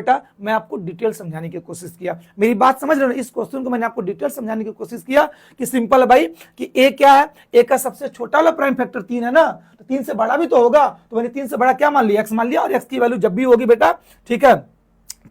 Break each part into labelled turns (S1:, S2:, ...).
S1: बेटा मैं आपको डिटेल समझाने की कोशिश किया, मेरी बात समझ रहे हो? इस क्वेश्चन को मैंने आपको डिटेल समझाने की कोशिश किया कि सिंपल है भाई कि ए क्या है, ए का सबसे छोटा वाला प्राइम फैक्टर 3 है ना, तो 3 से बड़ा भी तो होगा, तो मैंने 3 से बड़ा क्या मान लिया, एक्स मान लिया, और एक्स की वैल्यू जब भी होगी बेटा, ठीक है,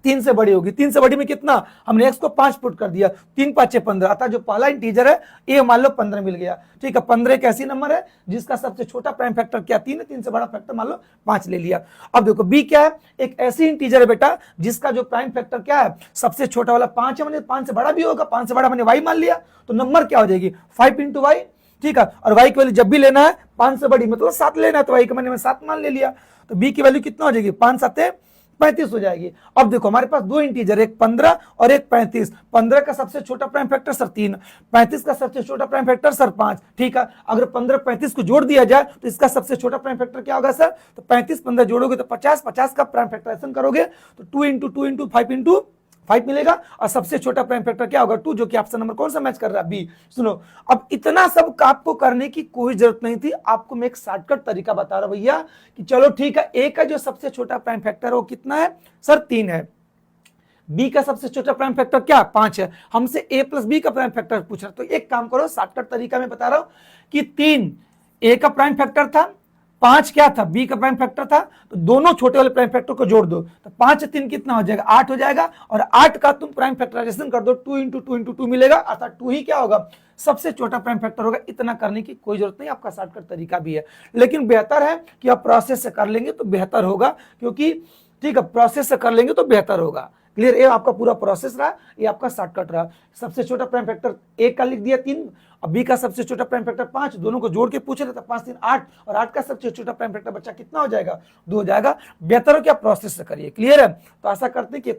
S1: 3 से बड़ी होगी। 3 से बड़ी में कितना, हमने एक्स को 5 पुट कर दिया, 3 5 15, अतः जो पहला इंटीजर है ए मान लो 15 मिल गया, ठीक है। 15 एक ऐसी नंबर है जिसका सबसे छोटा प्राइम फैक्टर क्या 3 है, 3 से बड़ा फैक्टर मान लो 5 ले लिया। अब देखो बी क्या है, एक ऐसी इंटीजर है बेटा जिसका जो प्राइम फैक्टर क्या है, सबसे छोटा वाला 5 है, मैंने 5 से बड़ा भी होगा, 5 से बड़ा मैंने वाई मान लिया, तो नंबर क्या हो जाएगी 5 इंटू वाई, ठीक है। और वाई की वैल्यू जब भी लेना है 5 से बड़ी मतलब 7 लेना है, तो वाई का मैंने 7 मान ले लिया, तो बी की वैल्यू कितना हो जाएगी 5 7 35 हो जाएगी। अब देखो हमारे पास दो इंटीजर, एक 15 और एक 35। 15 का सबसे छोटा प्राइम फैक्टर सर 3, 35 का सबसे छोटा प्राइम फैक्टर सर 5, ठीक है। अगर 15 35 को जोड़ दिया जाए तो इसका सबसे छोटा प्राइम फैक्टर क्या होगा सर, तो 35 15 जोड़ोगे तो 50, 50 का प्राइम फैक्टराइजेशन करोगे तो 2 इंटू 2 इंटू 5 इंटू 5 मिलेगा, और सबसे छोटा प्राइम फैक्टर क्या होगा 2, जो कि ऑप्शन नंबर कौन सा मैच कर रहा है बी। सुनो अब इतना सब आपको करने की कोई जरूरत नहीं थी, आपको मैं एक शॉर्टकट तरीका बता रहा हूं भैया कि चलो ठीक है, ए का जो सबसे छोटा प्राइम फैक्टर है वो कितना है सर 3 है, बी का सबसे छोटा प्राइम फैक्टर क्या 5 है, हमसे ए प्लस बी का प्राइम फैक्टर पूछ रहा, तो एक काम करो शॉर्टकट तरीका मैं बता रहा हूं कि 3 ए का प्राइम फैक्टर था, 5 क्या था बी का प्राइम फैक्टर था, तो दोनों छोटे वाले प्राइम फैक्टर को जोड़ दो, तो 5 3 कितना हो जाएगा 8 हो जाएगा, और 8 का तुम प्राइम फैक्टराइजेशन कर दो 2 इंटू 2 इंटू 2 मिलेगा, अर्थात 2 ही क्या होगा सबसे छोटा प्राइम फैक्टर होगा। इतना करने की कोई जरूरत नहीं, आपका शॉर्टकट तरीका भी है, लेकिन बेहतर है कि आप प्रोसेस से कर लेंगे तो बेहतर होगा, क्योंकि ठीक है प्रोसेस से कर लेंगे तो बेहतर होगा। क्लियर, ये आपका पूरा प्रोसेस रहा, ये आपका शॉर्टकट रहा। सबसे छोटा प्राइम फैक्टर ए का लिख दिया 3, और बी का सबसे छोटा प्राइम फैक्टर 5, दोनों को जोड़ के पूछ रहे थे 5 3 8, और 8 का सबसे छोटा प्राइम फैक्टर बच्चा कितना हो जाएगा 2 हो जाएगा। बेहतर हो क्या प्रोसेस से करिए। क्लियर है, तो आशा करते हैं कि